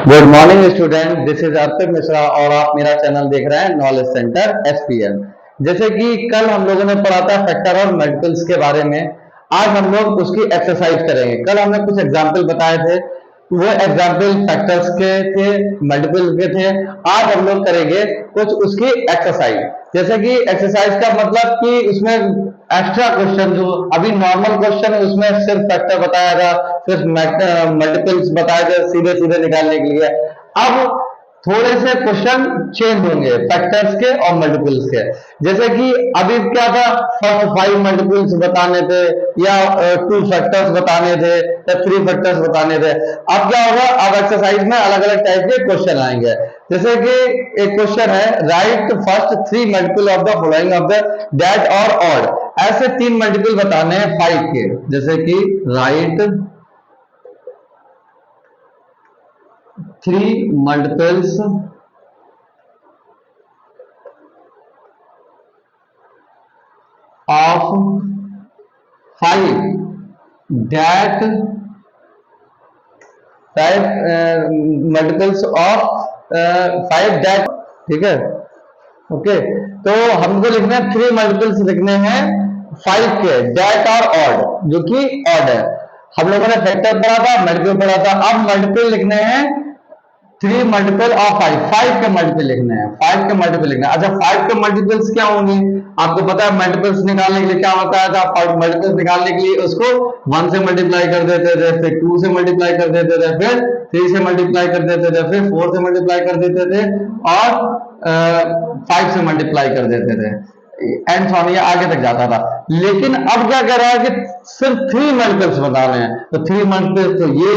Good morning student, this is Arpit Mishra और आप मेरा चैनल देख रहे हैं नॉलेज सेंटर एसपीएल। जैसे कि कल हम लोगों ने पढ़ा था फैक्टर और मल्टीपल्स के बारे में, आज हम लोग उसकी एक्सरसाइज करेंगे। कल हमने कुछ एग्जाम्पल बताए थे, वो एग्जाम्पल फैक्टर्स के थे, मल्टीपल्स के थे। आज हम लोग करेंगे कुछ उसकी एक्सरसाइज। जैसे कि एक्सरसाइज का मतलब कि उसमें एक्स्ट्रा क्वेश्चन, जो अभी नॉर्मल क्वेश्चन है उसमें सिर्फ फैक्टर बताया था, सिर्फ मल्टीपल्स बताए थे सीधे सीधे निकालने के लिए। अब थोड़े से क्वेश्चन चेंज होंगे फैक्टर्स के और मल्टीपल्स के। जैसे कि अभी क्या था, फर्स्ट 5 मल्टीपल्स बताने थे, या 2 फैक्टर्स बताने थे, या 3 फैक्टर्स बताने थे। अब क्या होगा, अब एक्सरसाइज में अलग अलग टाइप के क्वेश्चन आएंगे। जैसे कि एक क्वेश्चन है, right first 3 multiple of the following of the that और ऑड। ऐसे 3 मल्टीपल बताने हैं 5 के। जैसे कि right 3 multiples of 5 that multiples of 5 that, ठीक है। ओके, तो हमको लिखना है 3 मल्टीपल्स लिखने हैं 5 के, दैट और ऑड, जो कि ऑड है। हम लोगों ने फैक्टर पढ़ा था, मल्टीपल पढ़ा था। अब मल्टीपल लिखने हैं 3 मल्टीपल ऑफ 5, 5 के मल्टीपल लिखने हैं, 5 के मल्टीपल लिखना है। अच्छा, 5 के मल्टीपल्स क्या होंगे, आपको पता है मल्टीपल्स निकालने के लिए क्या होता था, मल्टीपल्स निकालने के लिए उसको 1 से मल्टीप्लाई कर देते थे, फिर 2 से मल्टीप्लाई कर देते थे, फिर 3 से मल्टीप्लाई कर देते थे, फिर 4 से मल्टीप्लाई कर देते थे, और 5 से मल्टीप्लाई कर देते थे, एंड सो ऑन, ये आगे तक जाता था। लेकिन अब क्या कह रहा है कि सिर्फ 3 मल्टीपल्स बता रहे हैं, तो 3 मल्टीपल्स तो ये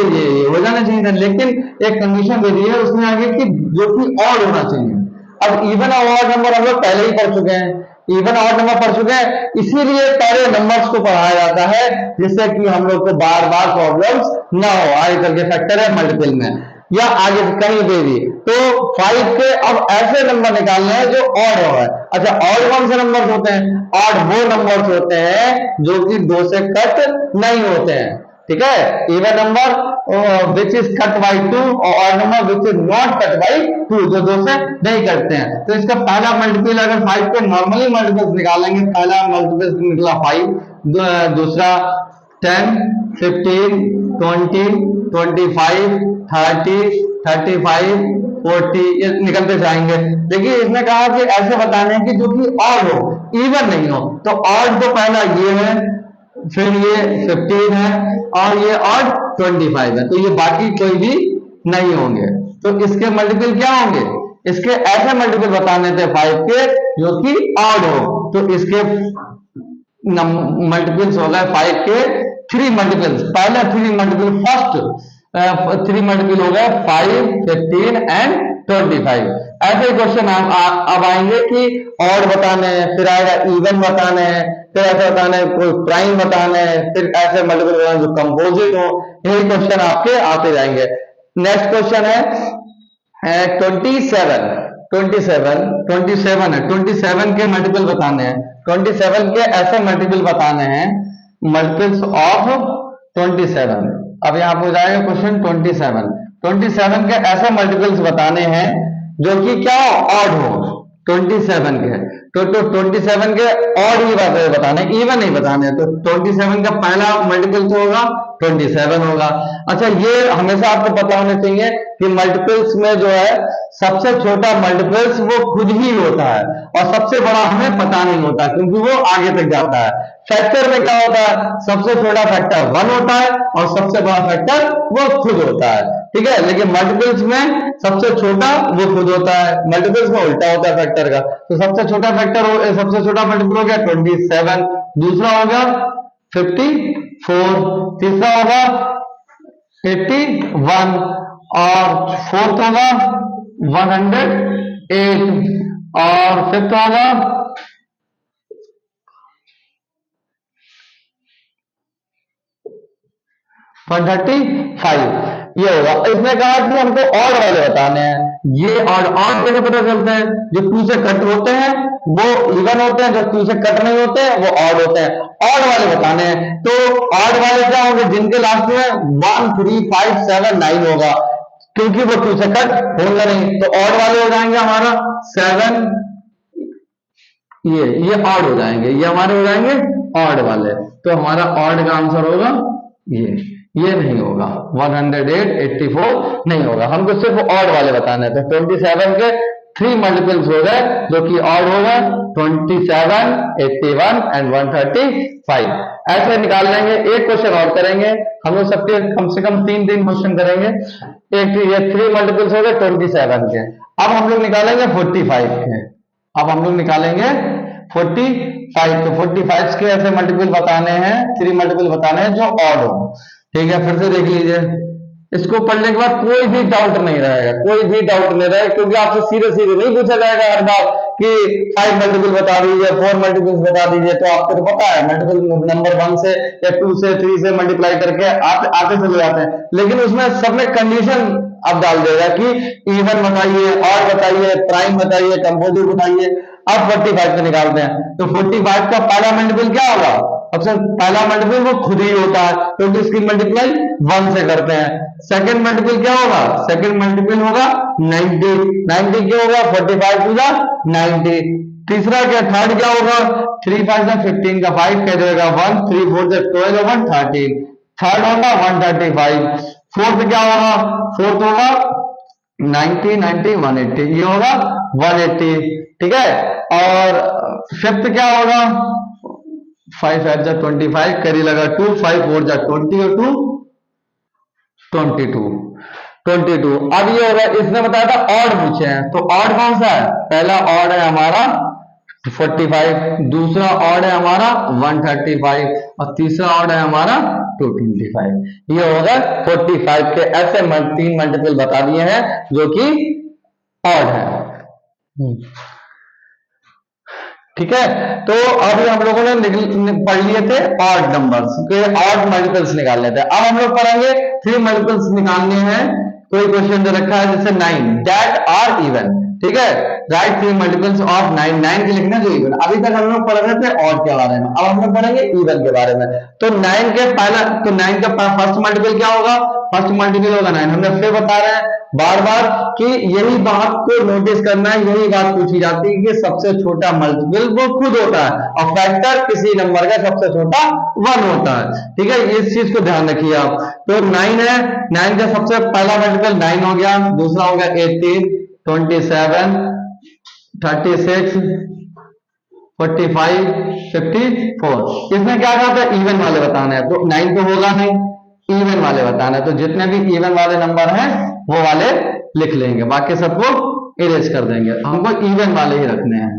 हो जाना चाहिए था, लेकिन एक कंडीशन दे दी है उसने आगे कि जो कि ऑड होना चाहिए। अब इवन और ऑड नंबर हम लोग पहले ही पढ़ चुके हैं, इवन ऑड नंबर पढ़ चुके हैं, इसीलिए पहले नंबर्स को पढ़ाया जाता है, जिससे कि हम लोग को बार बार प्रॉब्लम्स ना हो आगे चल के फैक्टर है मल्टीपल में या आगे कहीं पे भी। तो 5 के अब ऐसे नंबर निकालने हैं जो ऑड हो है। अच्छा, ऑड कौन से नंबर्स होते हैं? ऑड वो नंबर्स होते हैं जो कि 2 से कट नहीं होते हैं, ठीक है। Even number which is cut by 2 और odd number which is not cut by 2, जो 2 से नहीं कटते हैं। तो इसका पहला मल्टीपल, अगर 5 के नॉर्मली मल्टीपल्स निकालेंगे, पहला मल्टीपल निकला 5, दूसरा 10, 15, 20, 25, 30, 35, 40, ये निकलते जाएंगे। देखिए, इसने कहा कि ऐसे बताने हैं कि जो कि ऑड हो, इवन नहीं हो। तो ऑड तो पहला ये है, फिर ये 15 है, और ये ऑड 25 है, तो ये बाकी कोई भी नहीं होंगे। तो इसके मल्टीपल क्या होंगे? इसके ऐसे मल्टीपल बताने थे 5 के जो कि ऑड हो, तो इसके मल्टीपल्स हो गए 5 के 3 मल्टीपल्स। पहले 3 मल्टीपल, फर्स्ट 3 मल्टीपल हो गए 5, 15 एंड 25। ऐसे क्वेश्चन अब आएंगे कि ऑड बताने हैं, फिर आएगा इवन बताने हैं, फिर ऐसे बताने हैं कोई प्राइम बताने हैं, फिर ऐसे मल्टीपल बताने जो कंपोजिट हो। यही क्वेश्चन आपके आते जाएंगे। नेक्स्ट क्वेश्चन है 27 है, 27 के मल्टीपल बताने हैं, 27 के ऐसे मल्टीपल बताने हैं, मल्टीपल्स ऑफ 27। अब यहां पर जाएगा क्वेश्चन 27 के ऐसे मल्टीपल्स बताने हैं जो कि क्या हो, ऑड हो 27 के। तो 27 के ऑड ही बताने, इवन नहीं बताने। तो 27 का पहला मल्टीपल तो होगा 27 होगा। अच्छा, ये हमेशा आपको पता होना चाहिए कि मल्टीपल्स में जो है सबसे छोटा मल्टीपल्स वो खुद ही होता है, और सबसे बड़ा हमें पता नहीं होता क्योंकि वो आगे तक जाता है। फैक्टर में क्या होता है, सबसे छोटा फैक्टर 1 होता है और सबसे बड़ा फैक्टर वो खुद होता है, ठीक है। लेकिन मल्टीपल्स में सबसे छोटा वो खुद होता है, मल्टीपल्स में उल्टा होता है फैक्टर का। तो सबसे छोटा फैक्टर सबसे छोटा मल्टीपल हो गया 27, दूसरा होगा 54, तीसरा होगा 81, और फोर्थ होगा 108, और फिफ्थ होगा 135, ये होगा। इसने कहा कि हमको ऑड वाले बताने हैं। ये ऑड कैसे पता चलता है? जो 2 से कट होते हैं वो इवन होते हैं, जो 2 से कट नहीं होते हैं वो ऑड होते हैं। ऑड वाले बताने हैं, तो ऑड वाले क्या होंगे? जिनके लास्ट में 1, 3, 5, 7, 9 होगा। क्योंकि वो 2 से कट होगा नहीं। तो ऑड वाले हो जाएंगे हमारा 7, ये ऑड हो जाएंगे, ये हमारे हो जाएंगे ऑड वाले। तो हमारा ऑड का आंसर होगा ये नहीं होगा, 108 84 नहीं होगा। हमको सिर्फ ऑड वाले बताने थे। 27 के 3 मल्टीपल्स हो गए जो कि ऑड होगा, 27, 81 एंड 135। ऐसे निकाल लेंगे। एक क्वेश्चन और करेंगे हम लोग, सबके कम से कम 3 क्वेश्चन करेंगे। एक ये 3 मल्टीपल्स हो गए 27 के। अब हम लोग निकालेंगे 45 के। अब हम लोग निकालेंगे 45। तो 45 के ऐसे मल्टीपल बताने हैं, 3 मल्टीपल बताने हैं जो ऑड हो। ठीक है, फिर से देख लीजिए। इसको पढ़ने के बाद कोई भी डाउट नहीं रहेगा, कोई भी डाउट नहीं रहेगा, क्योंकि आपसे सीधे सीधे नहीं पूछा जाएगा हर बार कि 5 मल्टीपल बता दीजिए, 4 मल्टीपल्स बता दीजिए। तो आपको तो पता है मल्टीपल नंबर 1 से या 2 से 3 से मल्टीप्लाई करके आते चले जाते हैं। लेकिन उसमें सब में कंडीशन अब डाल देगा कि इवन बताइए, ऑड बताइए, प्राइम बताइए, कंपोजिट बताइए। अब 45 से निकालते हैं। तो 45 का पहला मल्टीपल क्या होगा? सबसे पहला मल्टीपल वो खुद ही होता है, क्योंकि इसकी मल्टीप्लाई 1 से करते हैं। सेकंड मल्टीपल क्या होगा? सेकंड मल्टीपल होगा 90। 90 क्या होगा? 45 टू द 90। तीसरा क्या? थर्ड क्या होगा? 3 5 द 15 का 5 कह देगा 1, 3 4 द 12 1 13। थर्ड होगा 135। फोर्थ क्या होगा? फोर्थ होगा 90 90 180, ये होगा 180। ठीक है। और फिफ्थ क्या होगा? 5 5 जा 25 करी लगा 2, 5 4 जा 20 और 2 22। अब ये होगा, इसने बताया था ऑड पूछे हैं, तो ऑड कौन सा है? पहला ऑड है हमारा 45, दूसरा ऑड है हमारा 135 और तीसरा ऑड है हमारा 225। ये होगा 45 के ऐसे 3 मल्टीपल बता दिए हैं जो कि ऑड है। ठीक है। तो अभी हम लोगों ने पढ़ लिए थे ऑड नंबर्स के ऑड मल्टीपल्स निकालने थे। अब हम लोग पढ़ेंगे 3 मल्टीपल्स निकालने हैं। कोई क्वेश्चन दे रखा है जैसे 9 दैट आर इवन। ठीक है, राइट 3 मल्टीपल्स ऑफ 9। 9 के लिखना जो इवन। अभी तक हम लोग पढ़ रहे थे ऑड के बारे में, अब हम लोग पढ़ेंगे इवन के बारे में। तो 9 के पहला, तो 9 का फर्स्ट मल्टीपल क्या होगा? फर्स्ट मल्टीपल होगा 9। हमने फिर बता रहे हैं बार बार कि यही बात को नोटिस करना है, यही बात पूछी जाती है कि सबसे छोटा मल्टीपल वो खुद होता है और फैक्टर किसी नंबर का सबसे छोटा 1 होता है। ठीक है, इस चीज को ध्यान रखिए आप। तो 9 है, 9 का सबसे पहला मल्टीपल 9 हो गया, दूसरा हो गया 18, 27, 36, 45, 54। इसमें क्या कहा था? इवन वाले बताना है। तो 9 तो होगा नहीं, इवन वाले बताना है। तो जितने भी इवन वाले नंबर हैं वो वाले लिख लेंगे, बाकी सबको इरेज कर देंगे। हमको इवन वाले ही रखने हैं,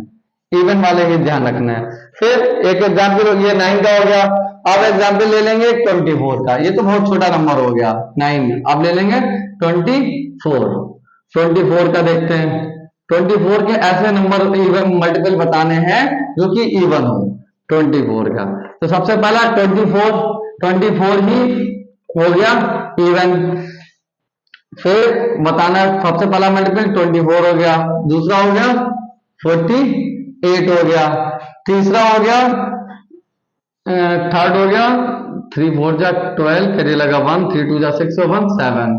इवन वाले ही ध्यान रखना है। फिर एक एग्जाम्पल, ये 9 का हो गया। अब एग्जाम्पल ले लेंगे 24 का। ये तो बहुत छोटा नंबर हो गया 9। अब ले लेंगे 24। 24 का देखते हैं। 24 के ऐसे नंबर इवन मल्टीपल बताने हैं जो कि इवन हो 24 का। तो सबसे पहला 24 ही हो गया इवन। फिर बताना सबसे पहला मल्टीपल 24 हो गया, दूसरा हो गया 48 हो गया, तीसरा हो गया थर्ड हो गया 3 4 जा 12 करिए लगा 1, 3 2 जा 6 1 7।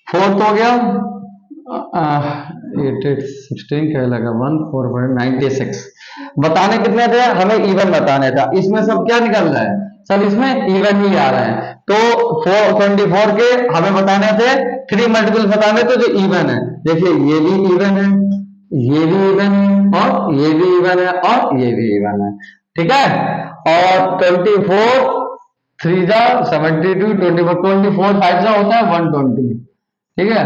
फोर्थ हो गया 8 8 16 कह लगा 1 4 4 96। बताने कितने थे? हमें इवन बताने था। इसमें सब क्या निकल रहा है? सब इसमें इवन ही आ रहे हैं। तो 24 के हमें बताने थे 3 मल्टीपल बताने थे जो इवन है। देखिए ये भी इवन है, ये भी इवन है, और ये भी इवन है, और ये भी इवन है। ठीक है। और 24 3 जा 72, 24 5 जा होता है 120। ठीक है,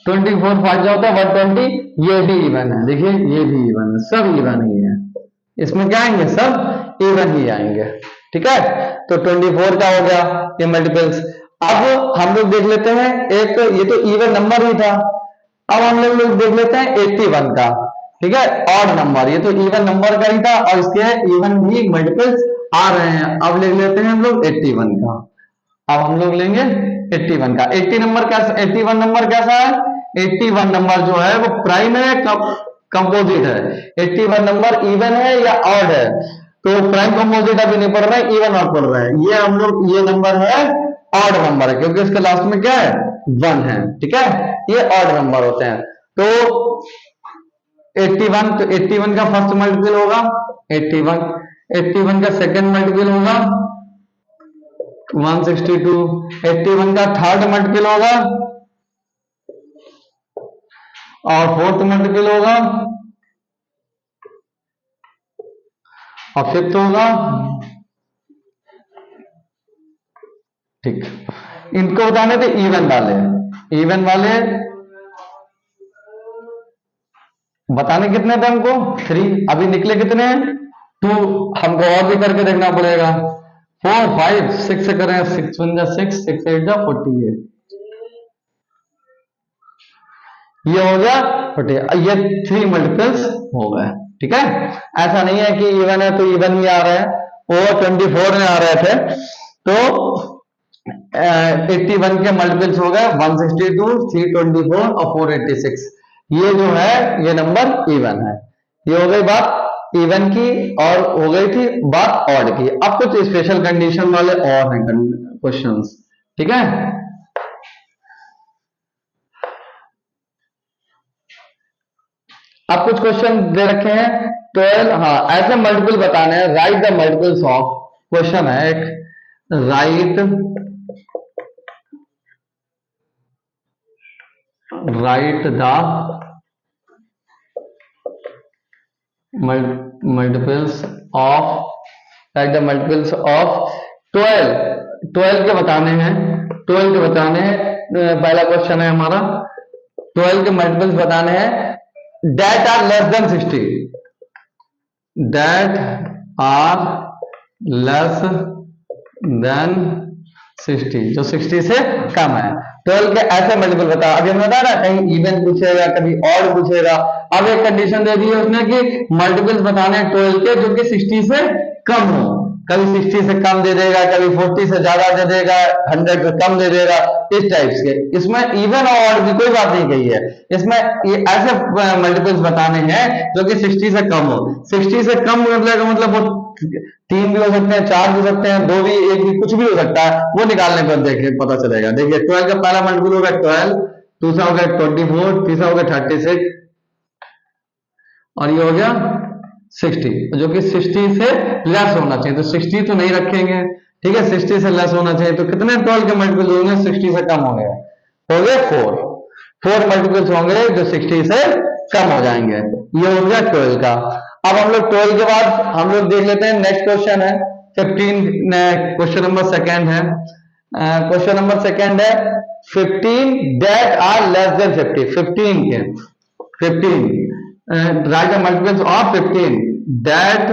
24 5 जा होता है 120। ये भी इवन है, देखिए ये भी इवन है, सब इवन ही है। इसमें क्या आएंगे? सब इवन ही आएंगे। ठीक है। तो 24 का हो गया ये मल्टीपल्स। अब हम लोग देख लेते हैं एक, ये तो इवन नंबर ही था। अब हम लोग देख लेते हैं 81 का। ठीक है, ऑड नंबर, ये तो इवन नंबर का ही था और इसके इवन भी मल्टीपल्स आ रहे हैं। अब ले लेते हैं हम लोग 81 का। अब हम लोग लेंगे 81 का। 81 नंबर कैसा है? 81 नंबर जो है वो प्राइम है, कंपोजिट है। 81 नंबर इवन है या ऑड है? तो प्राइम कंपोजिट अभी नहीं पढ़ रहे हैं, इवन और पढ़ रहे हैं। ये हम लोग, ये नंबर है ऑड नंबर है, क्योंकि इसके लास्ट में क्या है? 1 है, ठीक है, ये ऑड नंबर होते हैं। तो 81, तो 81 का फर्स्ट मल्टीपल होगा 81, 81 का सेकंड मल्टीपल होगा 162, 81 का थर्ड मल्टीपल होगा और फोर्थ मल्टीपल होगा और फिफ्थ होगा, ठीक। इनको बताने थे इवन वाले, इवन वाले बताने कितने थे हमको 3, अभी निकले कितने हैं 2, हमको और भी करके देखना पड़ेगा। 4 5 6 से करें, 6 1 जा 6, 6 8 जा 48, ये हो गया 48, ये 3 मल्टीपल्स हो गए, ठीक है। ऐसा नहीं है कि इवन है तो इवन ही आ रहे हैं, वो 24 में आ रहे थे, तो 81 के मल्टीपल्स हो गए 162, 324 और 486, ये जो है ये नंबर इवन है। ये हो गई बात इवन की और हो गई थी बात ऑड की। अब कुछ स्पेशल कंडीशन वाले और हैं क्वेश्चंस, ठीक है। अब कुछ क्वेश्चन दे रखे हैं 12, हाँ ऐसे मल्टीपल बताने हैं, right the multiples of, question है एक, राइट द मल्टीपल्स ऑफ 12 के बताने हैं, 12 के बताने हैं। पहला क्वेश्चन है हमारा 12 के मल्टीपल्स बताने हैं that are less than 60, that are less than 60, जो 60 से कम है। 12 के ऐसे मल्टीपल बता, अभी हमने बताया ना कहीं इवन पूछेगा कभी ऑड पूछेगा। अब एक कंडीशन दे दी है उसने कि मल्टीपल्स बताने हैं 12 के जो कि 60 से कम हो, कभी 60 से कम दे देगा, कभी 40 से ज्यादा दे देगा, 100 से कम दे देगा, इस टाइप्स के। इसमें इवन और ऑड की कोई बात नहीं कही है, इसमें ये ऐसे मल्टीपल्स बताने हैं जो कि 60 से कम हो। 60 से कम मतलब वो 3 भी हो सकते हैं, 4 भी हो सकते हैं, 2 भी, 1 भी, कुछ भी हो सकता है, वो निकालने पर देखिए पता चलेगा। देखिए 12 का पहला मल्टीपल होगा 12, दूसरा होगा 24, तीसरा होगा 36 और ये हो गया 60, जो कि 60 से लेस होना चाहिए, तो 60 तो नहीं रखेंगे, ठीक है, 60 से लेस होना चाहिए। तो कितने 12 के मल्टीपल होंगे 60 से कम होंगे, हो गए 4 मल्टीपल्स होंगे जो 60 से कम हो जाएंगे। ये हो गया 12 का। अब हम लोग 12 के बाद हम लोग देख लेते हैं नेक्स्ट क्वेश्चन है 15, क्वेश्चन नंबर सेकंड है, क्वेश्चन नंबर सेकंड है 15 दैट आर लेस देन 50, 15 के 15 right the multiples of 15 that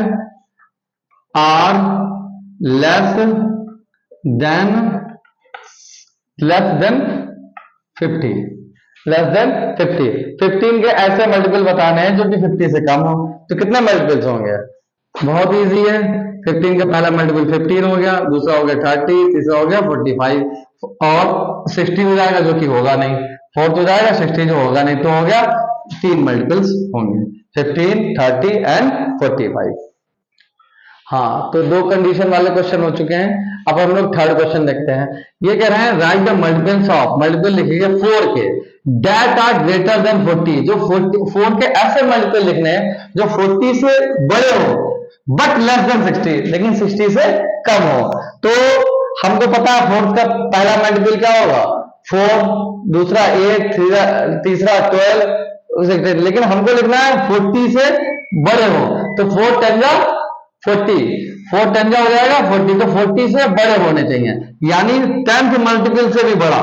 are less than 50, less than 50, 15 के ऐसे मल्टीपल बताने हैं जो कि 50 से कम हो। तो कितने मल्टीपल्स होंगे, बहुत इजी है। 15 का पहला मल्टीपल 15 हो गया, दूसरा हो गया 30, तीसरा हो गया 45 और 60 हो जाएगा जो कि होगा नहीं, 4 हो जाएगा 60 जो होगा नहीं, तो हो गया 3 मल्टीपल्स होंगे 15, 30 एंड 45। हाँ, तो 2 कंडीशन वाले क्वेश्चन हो चुके हैं। अब हम लोग थर्ड क्वेश्चन देखते हैं। ये कह रहे हैं right the multiples of, multiple लिखिए 4 के दैट आर ग्रेटर देन 40, जो 4 के ऐसे मल्टीपल लिखने हैं जो 40 से बड़े हो बट लेस देन 60, लेकिन 60 से कम हो। तो हमको पता है 4 का पहला मल्टीपल क्या होगा 4, दूसरा 8, तीसरा 12, लेकिन हमको लिखना है 40 से बड़े हो, तो 4 10 जा 40, 4 10 जा हो जाएगा 40, तो 40 से बड़े होने चाहिए, यानी 10th मल्टीपल से भी बड़ा।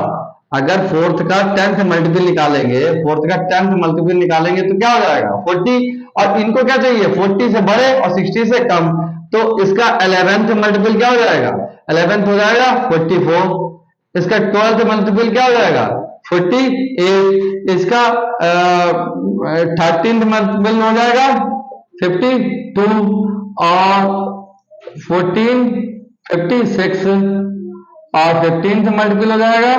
अगर 4th का 10th मल्टीपल निकालेंगे, 4th का 10th मल्टीपल निकालेंगे तो क्या हो जाएगा 40, और इनको क्या चाहिए 40 से बड़े और 60 से कम, तो इसका 11th मल्टीपल क्या हो जाएगा 11th हो जाएगा 44, इसका 12th मल्टीपल क्या हो जाएगा 48, इसका 13th मल्टीपल हो जाएगा 52 और 14 56 और 15th मल्टीपल हो जाएगा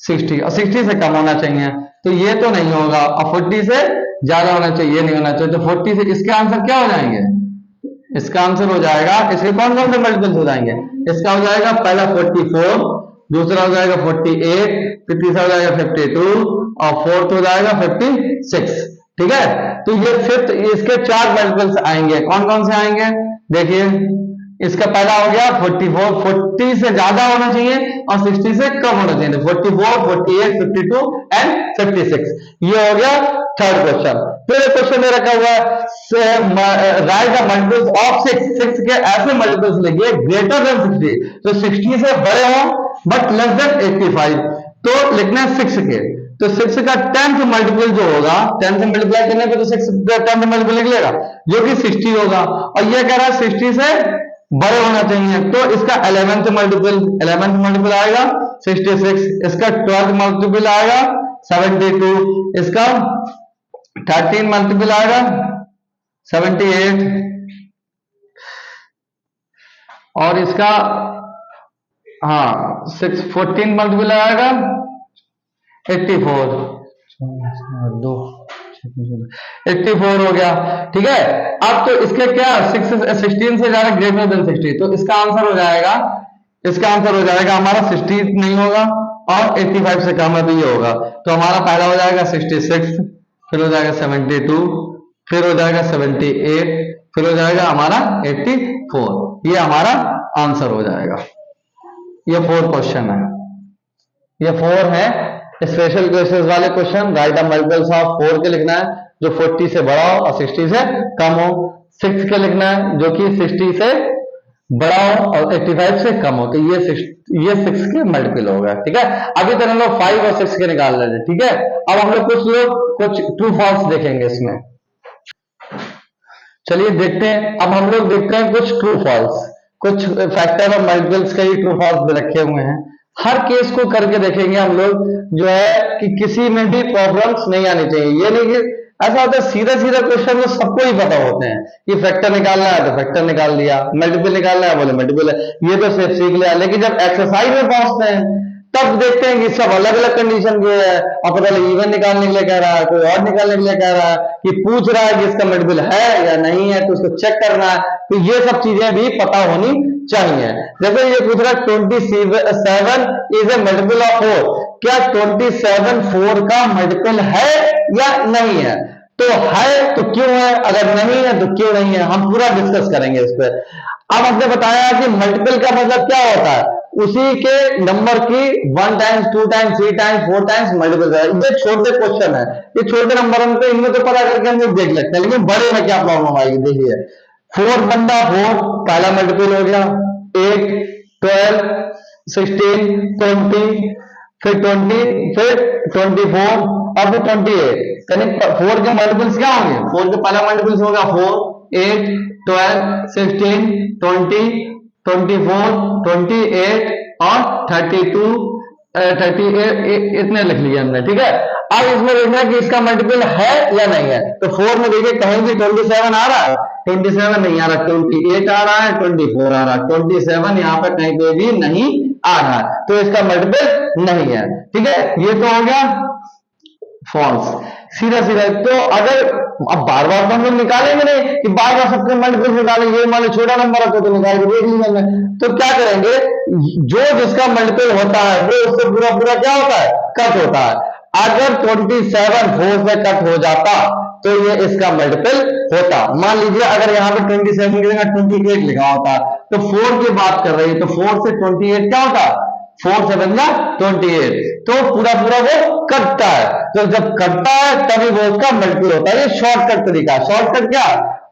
60, और 60 से कम होना चाहिए, तो ये तो नहीं होगा, और 40 से ज्यादा होना चाहिए, ये नहीं होना चाहिए। तो 40 से इसके आंसर क्या हो जाएंगे, इसका आंसर हो जाएगा, इसके कौन कौन से मल्टीपल्स हो जाएंगे, इसका हो जाएगा पहला 44, दूसरा हो जाएगा 48, फिर तीसरा हो जाएगा 52 और फोर्थ हो जाएगा 56। ठीक है, तो ये फिफ्थ, इसके 4 मल्टीपल्स आएंगे। कौन कौन से आएंगे देखिए, इसका पहला हो गया 44, 40 से ज्यादा होना चाहिए और 60 से कम होना चाहिए। 44, 48, 52 एंड 56, ये हो गया थर्ड क्वेश्चन। फिर एक क्वेश्चन में रखा हुआ है राइट द मल्टीपल्स ऑफ 6, 6 के ऐसे मल्टीपल्स लिखिए ग्रेटर देन 60, तो 60 से बड़े हो बट लेस देन 85, तो लिखना है 6 के। तो 6 का 10th मल्टीपल जो होगा, 10 से मल्टीप्लाई करने पे तो 6 10th मल्टीपल निकलेगा जो कि 60 होगा, और ये कह रहा है 60 से बड़े होना चाहिए, तो इसका 11th मल्टीपल आएगा 66, इसका 12th मल्टीपल आएगा 72, इसका 13 मल्टीपल आएगा 78, और इसका 14 मल्टीपल आएगा 84, 84 हो गया। ठीक है, अब तो इसके क्या 16 से ज्यादा ग्रेटर देन 60, तो इसका आंसर हो जाएगा हमारा 60 नहीं होगा और 85 से कम है तो ये होगा। तो हमारा पहला हो जाएगा 66, फिर हो जाएगा 72, फिर हो जाएगा 78, फिर हो जाएगा हमारा 84, ये हमारा आंसर हो जाएगा। ये 4 क्वेश्चन है, ये 4 है स्पेशल केसेस वाले question. Right the multiples of 4 के लिखना है जो 40 से बड़ा हो और 60 से कम हो। 6 के लिखना है जो कि 60 से बड़ा हो और 85 से कम हो, तो ये 6 के मल्टीपल हो गया। ठीक है, अभी तक हम लोग 5 और 6 के निकाल रहे थे। ठीक है, अब हम लोग कुछ ट्रू फॉल्स देखेंगे इसमें। चलिए देखते हैं, अब हम लोग देखते हैं कुछ ट्रू फॉल्स, कुछ फैक्टर और मल्टीपल्स के ट्रू फॉल्स रखे हुए हैं। हर केस को करके देखेंगे हम लोग, जो है कि किसी में भी प्रॉब्लम्स नहीं आनी चाहिए। ये नहीं कि ऐसा होता है सीधा क्वेश्चन तो सबको ही पता होते हैं कि फैक्टर निकालना है तो फैक्टर निकाल दिया, मल्टीपल निकालना है बोले मल्टीपल है, ये तो सिर्फ सीख लिया। लेकिन जब एक्सरसाइज में पहुंचते हैं तब देखते हैं कि सब अलग अलग कंडीशन के है, और पता लगे इवन निकालने के लिए कह रहा है, कोई और निकालने के लिए कह रहा है, कि पूछ रहा है कि इसका मल्टीपल है या नहीं है, तो उसको चेक करना है। तो ये सब चीजें भी पता होनी चाहिए। जैसे ये पूछ रहा है 27 इज ए मल्टीपल ऑफ 4, क्या 27 4 का मल्टीपल है या नहीं है? तो है तो क्यों है, अगर नहीं है तो क्यों नहीं है, हम पूरा डिस्कस करेंगे इस पर। अब हमने बताया कि मल्टीपल का मतलब क्या होता है, उसी के नंबर की 1 times 2 times 3 times 4 times multiple है। ये छोटे क्वेश्चन है, ये छोटे नंबर हम तो इनमें तो पता करके हम लोग देख लेते हैं, लेकिन बड़े में क्या प्रॉब्लम आएगी देखिए। 4 बंदा 4 पहला मल्टीपल हो गया, 8 12 16 20 फिर 20 फिर 24 और फिर 28, यानी 4 के मल्टीपल्स क्या होंगे, 4 के पहला मल्टीपल्स होगा 4 8 12 16 20 24 28 और 32 38 इतने लिख लिए हमने। ठीक है, अब इसमें देखना है कि इसका मल्टीपल है या नहीं है। तो 4 में देखिए कहीं भी 27 आ रहा है, 27 नहीं आ रहा, 28 आ रहा है, 24 आ रहा है, 27 यहाँ पे कहीं पे भी नहीं आ रहा है, तो इसका मल्टीपल नहीं है। ठीक है, ये तो हो गया फॉल्स, सीधा। तो अगर अब बार बार तो हम लोग निकालेंगे नहीं कि बार बार सबके मल्टीपल निकालेंगे, ये मान लो छोटा नंबर है तो निकाल के देख लीजिए। तो क्या करेंगे, जो जिसका मल्टीपल होता है वो उससे पूरा क्या होता है, कट होता है। अगर 27 4 से कट हो जाता तो ये इसका मल्टीपल होता। मान लीजिए अगर यहाँ पे 27 की जगह 28 लिखा होता, तो 4 की बात कर रही है, तो 4 से 28 क्या होता, 4 से बनना 28, तो पूरा वो कटता है। तो जब कटता है तभी वो उसका मल्टीपल होता है। ये शॉर्टकट तरीका। शॉर्टकट क्या,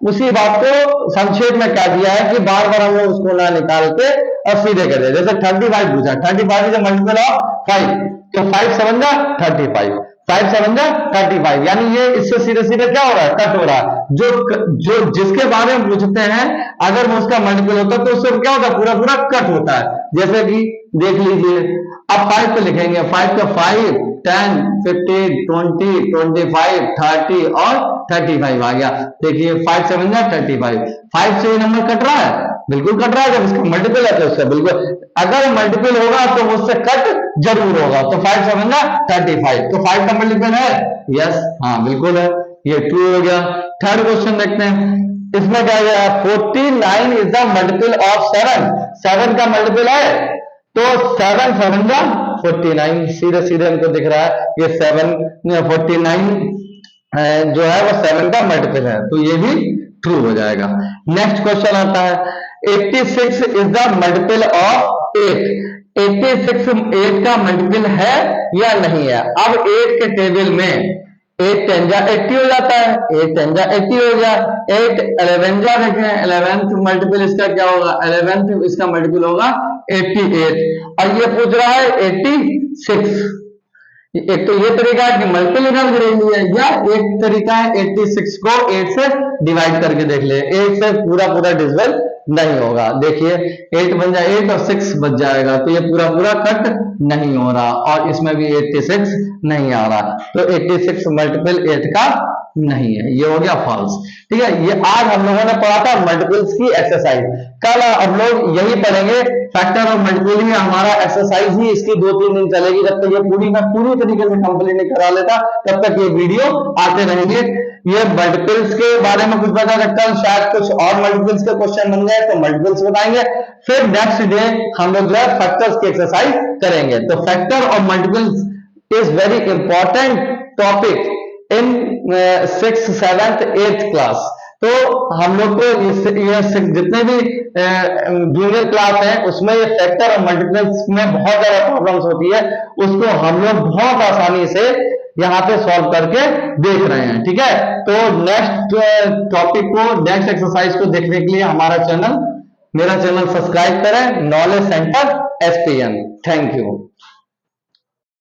उसी बात को संक्षेप में कह दिया है कि बार बार हम लोग उसको ना निकाल के और सीधे कर दे। जैसे 35 पूछा, 35 इज मल्टीपल ऑफ 5, तो 5 7 जा 35, 5 7 जा 35, यानी ये इससे सीधे क्या हो रहा है, कट हो रहा है। जो जिसके बारे में पूछते हैं अगर वो उसका मल्टीपल होता है तो उससे क्या होता है, पूरा कट होता है। जैसे कि देख लीजिए, अब 5 पे लिखेंगे, 5 का 5 10 15 20 25 30 और 35 आ गया। देखिए 5 7 जा 35, 5 से ये नंबर कट रहा है, बिल्कुल कट रहा है। जब इसका मल्टीपल है तो उससे बिल्कुल, अगर मल्टीपल होगा तो उससे कट जरूर होगा। तो 5 7 जा 35, तो 5 का मल्टीपल है, यस हाँ बिल्कुल है, ये ट्रू हो गया। थर्ड क्वेश्चन देखते हैं, इसमें क्या गया, 49 इज द मल्टीपल ऑफ 7, 7 का मल्टीपल है तो 7 7 का 49, सीधे सीधे हमको दिख रहा है ये 49 जो है वो 7 का मल्टीपल है, तो ये भी ट्रू हो जाएगा। नेक्स्ट क्वेश्चन आता है 86 इज द मल्टीपल ऑफ 8। 86 8 का मल्टीपल है या नहीं है। अब 8 के टेबल में 8 10 जा 80 हो जाता है, 8 10 जा 80 हो गया, 8 11 जा देखें 11th मल्टीपल इसका क्या होगा, 11th इसका मल्टीपल होगा 88, और ये पूछ रहा है 86। एक तो ये तरीका है कि मल्टीपल निकाल के देख लिया, या एक तरीका है 86 को 8 से डिवाइड करके देख ले, 8 से पूरा पूरा डिविजन नहीं होगा। देखिए 8 बन जाए 8 और 6 बच जाएगा, तो ये पूरा पूरा कट नहीं हो रहा, और इसमें भी 86 नहीं आ रहा, तो 86 मल्टीपल 8 का नहीं है, ये हो गया फॉल्स। ठीक है, ये आज हम लोगों ने पढ़ा था मल्टीपल्स की एक्सरसाइज। कल हम लोग यही पढ़ेंगे फैक्टर और मल्टीपल में, हमारा एक्सरसाइज ही इसकी 2-3 दिन चलेगी, जब तक ये पूरी तरीके से कंप्लीट नहीं करा लेता तब तक ये वीडियो आते रहेंगे। ये मल्टीपल्स के बारे में कुछ बता सकता हूं, शायद कुछ और मल्टीपल्स के क्वेश्चन बन गए तो मल्टीपल्स बताएंगे, फिर नेक्स्ट डे हम लोग जो है फैक्टर्स की एक्सरसाइज करेंगे। तो फैक्टर और multiples is very important topic in 6th 7th 8th class. तो हम लोग को ये जितने भी जूनियर क्लास है उसमें ये फैक्टर और मल्टीपल्स में बहुत ज्यादा प्रॉब्लम्स होती है, उसको हम लोग बहुत आसानी से यहाँ पे सॉल्व करके देख रहे हैं। ठीक है, तो नेक्स्ट टॉपिक को, नेक्स्ट एक्सरसाइज को देखने के लिए मेरा चैनल सब्सक्राइब करें, knowledge centre SPN। Thank you.